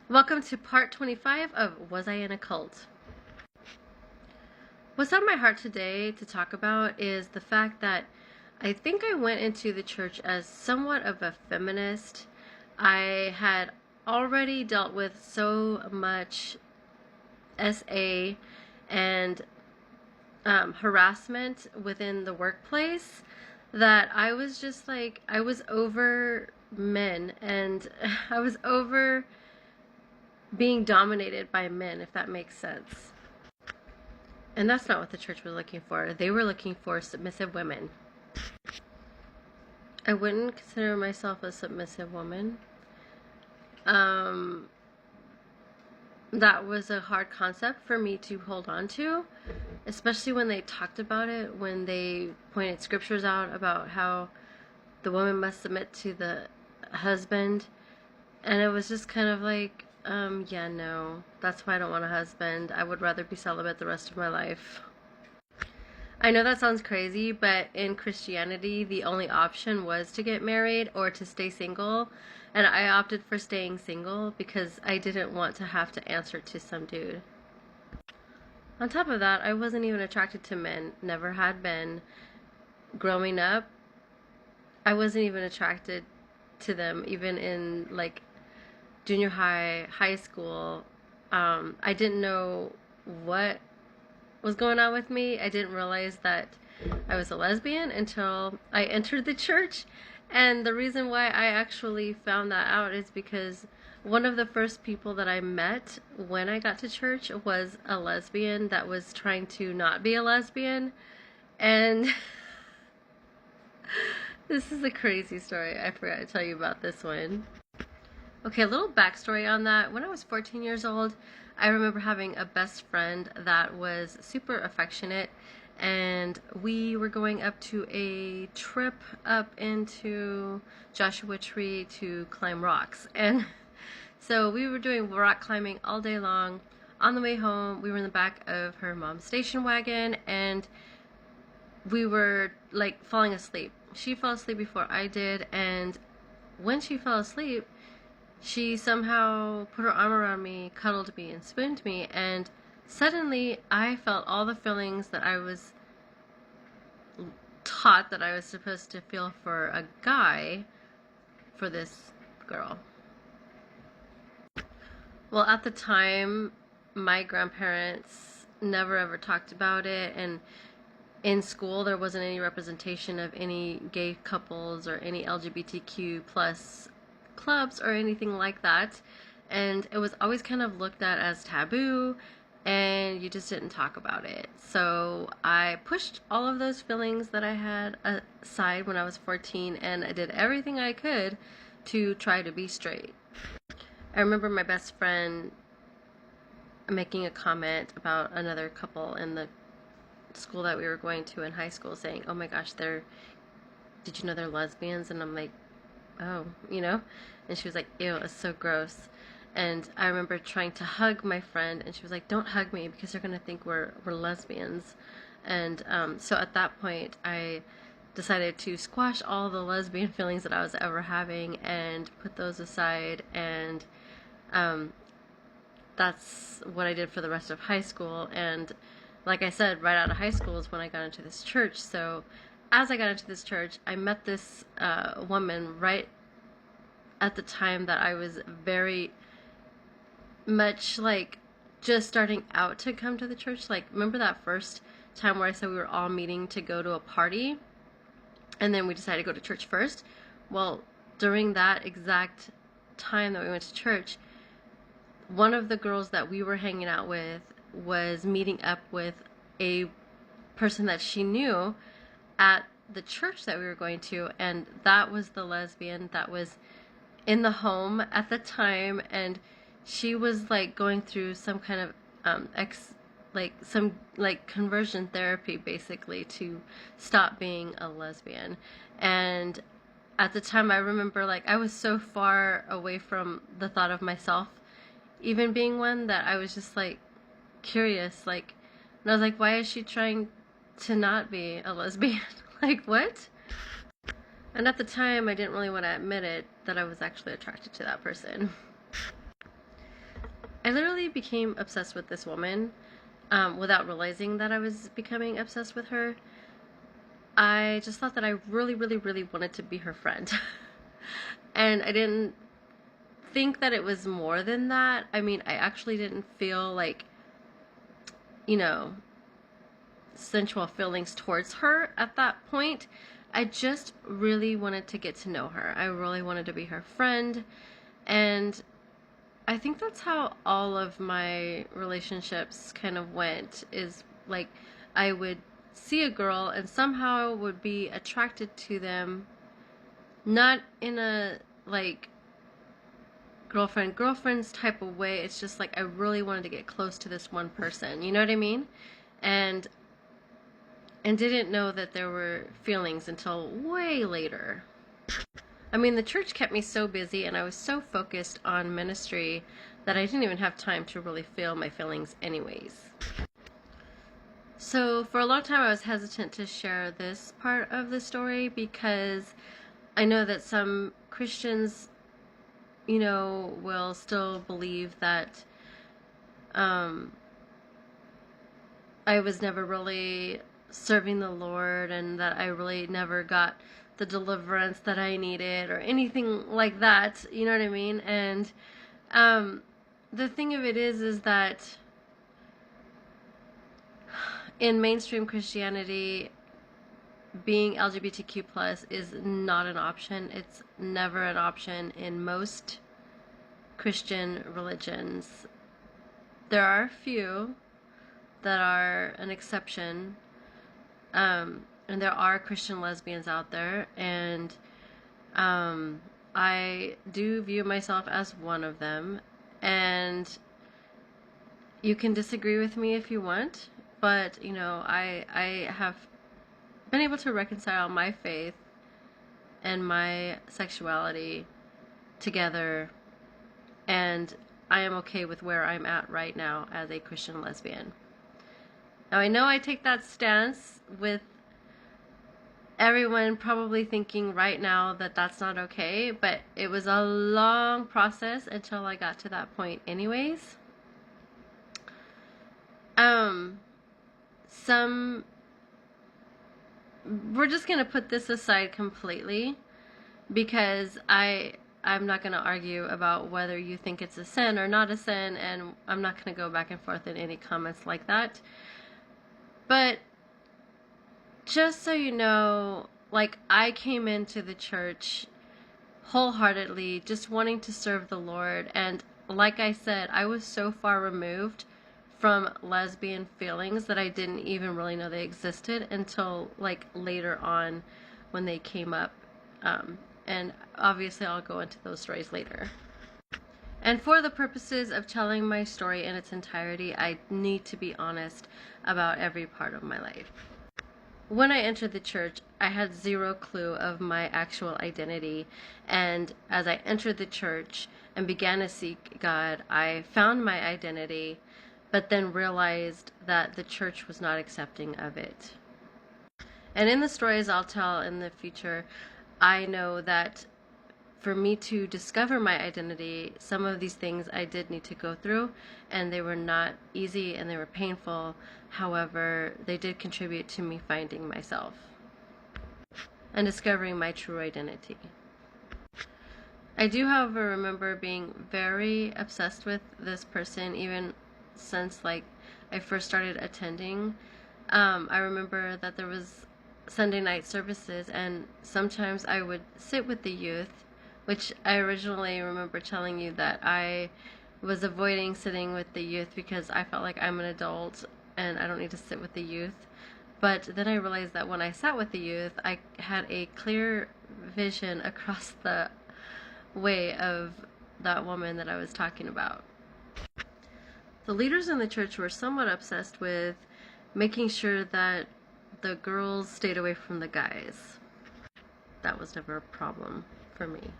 Welcome to part 25 of Was I in a Cult? What's on my heart today to talk about is the fact that I think I went into the church as somewhat of a feminist. I had already dealt with so much SA and harassment within the workplace that I was just like, I was over men and I was over being dominated by men, if that makes sense. And that's not what the church was looking for. They were looking for submissive women. I wouldn't consider myself a submissive woman. That was a hard concept for me to hold on to, especially when they talked about it, when they pointed scriptures out about how the woman must submit to the husband. And it was just kind of like, yeah, no, that's why I don't want a husband. I would rather be celibate the rest of my life. I know that sounds crazy, but in Christianity, the only option was to get married or to stay single. And I opted for staying single because I didn't want to have to answer to some dude. On top of that, I wasn't even attracted to men, never had been. Growing up, I wasn't even attracted to them, even in like junior high, high school. I didn't know what was going on with me. I didn't realize that I was a lesbian until I entered the church. And the reason why I actually found that out is because one of the first people that I met when I got to church was a lesbian that was trying to not be a lesbian. And this is a crazy story. I forgot to tell you about this one. Okay, a little backstory on that. When I was 14 years old, I remember having a best friend that was super affectionate, and we were going up to a trip up into Joshua Tree to climb rocks. And so we were doing rock climbing all day long. On the way home, we were in the back of her mom's station wagon, and we were like falling asleep. She fell asleep before I did, and when she fell asleep, she somehow put her arm around me, cuddled me, and spooned me, and suddenly I felt all the feelings that I was taught that I was supposed to feel for a guy for this girl. Well, at the time, my grandparents never ever talked about it, and in school there wasn't any representation of any gay couples or any LGBTQ plus clubs or anything like that, and it was always kind of looked at as taboo, and you just didn't talk about it. So I pushed all of those feelings that I had aside when I was 14, and I did everything I could to try to be straight. I remember my best friend making a comment about another couple in the school that we were going to in high school, saying, "Oh my gosh, did you know they're lesbians?" And I'm like, "Oh, you know?" And she was like, "Ew, it's so gross." And I remember trying to hug my friend, and she was like, "Don't hug me because they're gonna think we're lesbians." And so at that point, I decided to squash all the lesbian feelings that I was ever having and put those aside. And um, that's what I did for the rest of high school. And like I said, right out of high school is when I got into this church. So as I got into this church, I met this woman right at the time that I was very much like just starting out to come to the church. Like, remember that first time where I said we were all meeting to go to a party and then we decided to go to church first? Well, during that exact time that we went to church, one of the girls that we were hanging out with was meeting up with a person that she knew at the church that we were going to, and that was the lesbian that was in the home at the time. And she was like going through some kind of some conversion therapy basically to stop being a lesbian. And at the time, I remember like I was so far away from the thought of myself even being one that I was just like curious, like, and I was like, why is she trying to not be a lesbian? Like, what? And at the time, I didn't really want to admit it, that I was actually attracted to that person. I literally became obsessed with this woman without realizing that I was becoming obsessed with her. I just thought that I really, really, really wanted to be her friend. And I didn't think that it was more than that. I mean, I actually didn't feel like, you know, sensual feelings towards her at that point. I just really wanted to get to know her. I really wanted to be her friend. And I think that's how all of my relationships kind of went, is like I would see a girl and somehow would be attracted to them, not in a like girlfriends type of way. It's just like I really wanted to get close to this one person. You know what I mean? And didn't know that there were feelings until way later. I mean, the church kept me so busy and I was so focused on ministry that I didn't even have time to really feel my feelings anyways. So for a long time I was hesitant to share this part of the story because I know that some Christians, you know, will still believe that I was never really serving the Lord and that I really never got the deliverance that I needed or anything like that. You know what I mean? And the thing of it is that in mainstream Christianity, being LGBTQ plus is not an option. It's never an option in most Christian religions. There are a few that are an exception, and there are Christian lesbians out there, and I do view myself as one of them, and you can disagree with me if you want, but you know, I have been able to reconcile my faith and my sexuality together, and I am okay with where I'm at right now as a Christian lesbian. Now I know I take that stance with everyone probably thinking right now that that's not okay, but it was a long process until I got to that point anyways. We're just gonna put this aside completely because I'm not gonna argue about whether you think it's a sin or not a sin, and I'm not gonna go back and forth in any comments like that. But just so you know, like, I came into the church wholeheartedly just wanting to serve the Lord, and like I said, I was so far removed from lesbian feelings that I didn't even really know they existed until like later on when they came up, and obviously I'll go into those stories later. And for the purposes of telling my story in its entirety, I need to be honest about every part of my life. When I entered the church, I had zero clue of my actual identity, and as I entered the church and began to seek God, I found my identity, but then realized that the church was not accepting of it. And in the stories I'll tell in the future, I know that for me to discover my identity, some of these things I did need to go through, and they were not easy and they were painful. However, they did contribute to me finding myself and discovering my true identity. I do, however, remember being very obsessed with this person even since like I first started attending. I remember that there was Sunday night services, and sometimes I would sit with the youth, which I originally remember telling you that I was avoiding sitting with the youth because I felt like I'm an adult and I don't need to sit with the youth. But then I realized that when I sat with the youth, I had a clear vision across the way of that woman that I was talking about. The leaders in the church were somewhat obsessed with making sure that the girls stayed away from the guys. That was never a problem for me.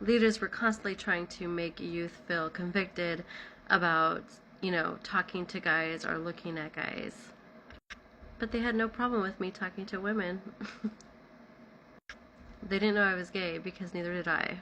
Leaders were constantly trying to make youth feel convicted about, you know, talking to guys or looking at guys. But they had no problem with me talking to women. They didn't know I was gay because neither did I.